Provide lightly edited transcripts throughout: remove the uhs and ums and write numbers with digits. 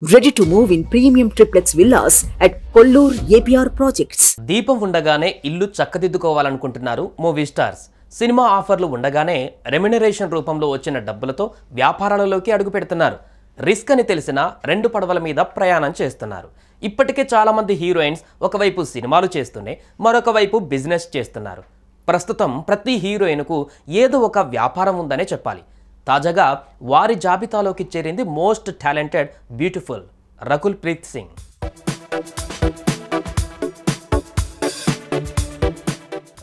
Ready to move in premium triplex villas at Kollur APR Projects. దీపం ఉండగానే ఇల్లు చక్కదిద్దుకోవాలనుకుంటున్నారు movie stars. Cinema ఆఫర్లు ఉండగానే రెమ్యునరేషన్ రూపంలో వచ్చిన డబ్బులతో వ్యాపారాలలోకి అడుగు పెడుతున్నారు. రిస్క్ అని తెలిసినా రెండు పడవల మీద ప్రయాణం చేస్తున్నారు. ఇప్పటికే చాలా మంది హీరోయిన్స్ ఒకవైపు సినిమాలు చేస్తూనే మరొక వైపు బిజినెస్ చేస్తున్నారు. ప్రస్తుతం ప్రతి హీరోయిన్కు ఏదో ఒక వ్యాపారం ఉందనే చెప్పాలి. తాజాగా వారి జాబితాలోకి చేరింది most talented beautiful Rakul Preet Singh.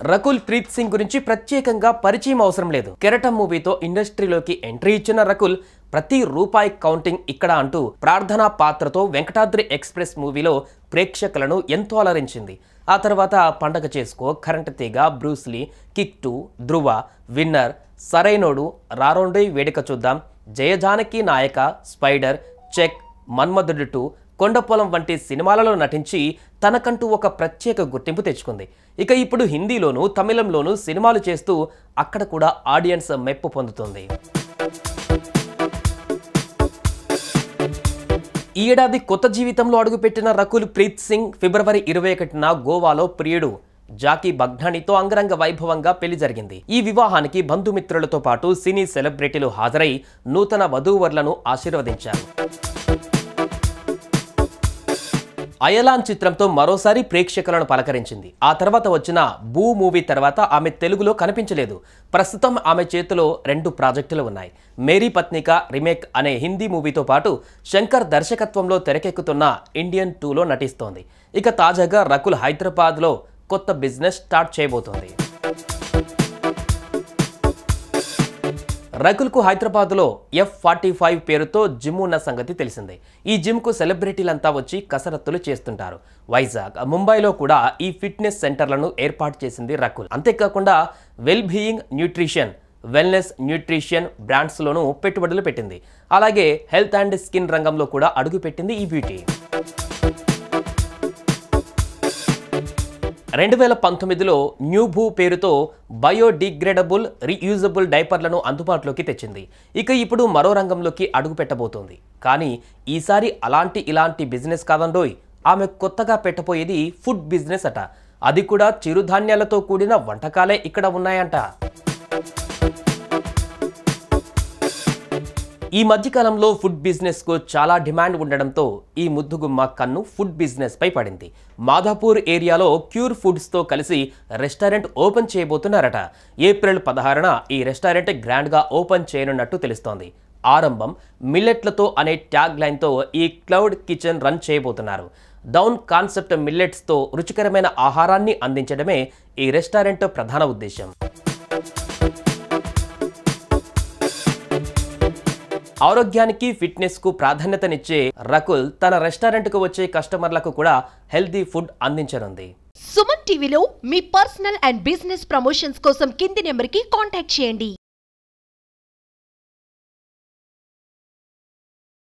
Rakul Preet Singh గురించి ప్రత్యేకంగా పరిచయం అవసరం లేదు. కెరటం మూవీతో ఇండస్ట్రీలోకి ఎంట్రీ ఇచ్చిన రకుల్ ప్రతి రూపాయి కౌంటింగ్ ఇక్కడ అంటూ ప్రార్థనా పాత్రతో వెంకటాద్రి ఎక్స్ప్రెస్ మూవీలో ప్రేక్షకులను ఎంతో అలరించింది. ఆ తర్వాత పండగ చేసుకో, కరెంట్ తీగ, బ్రూస్లీ, కిక్ 2, ధ్రువ, విన్నర్, సరైనోడు, రారోండోయ్ వేడుక చూద్దాం, జయజానకి నాయక, స్పైడర్, చెక్, మన్మధుడు 2, కొండపొలం వంటి సినిమాలలో నటించి తనకంటూ ఒక ప్రత్యేక గుర్తింపు తెచ్చుకుంది. ఇక ఇప్పుడు హిందీలోనూ తమిళంలోనూ సినిమాలు చేస్తూ అక్కడ కూడా ఆడియన్స్ మెప్పు పొందుతుంది. ఈ ఏడాది కొత్త జీవితంలో అడుగుపెట్టిన రకుల్ ప్రీత్ సింగ్ ఫిబ్రవరి 21న గోవాలో ప్రియుడు జాకీ బగ్నానీతో అంగరంగ వైభవంగా పెళ్లి జరిగింది. ఈ వివాహానికి బంధుమిత్రులతో పాటు సినీ సెలబ్రిటీలు హాజరై నూతన వధూవరులను ఆశీర్వదించారు. అయలాన్ చిత్రంతో మరోసారి ప్రేక్షకులను పలకరించింది. ఆ తర్వాత వచ్చిన బూ మూవీ తర్వాత ఆమె తెలుగులో కనిపించలేదు. ప్రస్తుతం ఆమె చేతిలో 2 ప్రాజెక్టులు ఉన్నాయి. మేరీ పత్నిక రీమేక్ అనే హిందీ మూవీతో పాటు శంకర్ దర్శకత్వంలో తెరకెక్కుతున్న ఇండియన్ 2లో నటిస్తోంది. ఇక తాజాగా రకుల్ హైదరాబాద్లో కొత్త బిజినెస్ స్టార్ట్ చేయబోతోంది. రకుల్కు హైదరాబాద్లో F45 పేరుతో జిమ్ ఉన్న సంగతి తెలిసిందే. ఈ జిమ్కు సెలబ్రిటీలంతా వచ్చి కసరత్తులు చేస్తుంటారు. వైజాగ్, ముంబైలో కూడా ఈ ఫిట్నెస్ సెంటర్లను ఏర్పాటు చేసింది రకుల్. అంతేకాకుండా well being nutrition, wellness nutrition బ్రాండ్స్లోనూ పెట్టుబడులు పెట్టింది. అలాగే హెల్త్ అండ్ స్కిన్ రంగంలో కూడా అడుగుపెట్టింది ఈ బ్యూటీ. 2019లో న్యూ భూ పేరుతో బయోడిగ్రేడబుల్ రీయూజబుల్ డైపర్లను అందుబాటులోకి తెచ్చింది. ఇక ఇప్పుడు మరో రంగంలోకి అడుగు పెట్టబోతోంది. కానీ ఈసారి ఇలాంటి బిజినెస్ కాదండోయ్. ఆమె కొత్తగా పెట్టబోయేది ఫుడ్ బిజినెస్ అట. అది కూడా చిరుధాన్యాలతో కూడిన వంటకాలే ఇక్కడ ఉన్నాయంట. ఈ మధ్యకాలంలో ఫుడ్ బిజినెస్కు చాలా డిమాండ్ ఉండడంతో ఈ ముద్దుగుమ్మ కన్ను ఫుడ్ బిజినెస్ పై పడింది. మాధాపూర్ ఏరియాలో క్యూర్ ఫుడ్స్తో కలిసి రెస్టారెంట్ ఓపెన్ చేయబోతున్నారట. ఏప్రిల్ 16న ఈ రెస్టారెంట్ గ్రాండ్గా ఓపెన్ చేయనున్నట్టు తెలుస్తోంది. ఆరంభం మిల్లెట్లతో అనే ట్యాగ్ లైన్తో ఈ క్లౌడ్ కిచెన్ రన్ చేయబోతున్నారు. డౌన్ కాన్సెప్ట్ మిల్లెట్స్తో రుచికరమైన ఆహారాన్ని అందించడమే ఈ రెస్టారెంట్ ప్రధాన ఉద్దేశం. ఆరోగ్యానికి, ఫిట్నెస్కు ప్రాధాన్యతనిచ్చే రకుల్ తన రెస్టారెంట్కు వచ్చే కస్టమర్లకు కూడా హెల్తీ ఫుడ్ అందించనుంది. సుమన్ టీవీలో మీ పర్సనల్ అండ్ బిజినెస్ ప్రమోషన్స్ కోసం కింది నెంబర్కి కాంటాక్ట్ చేయండి.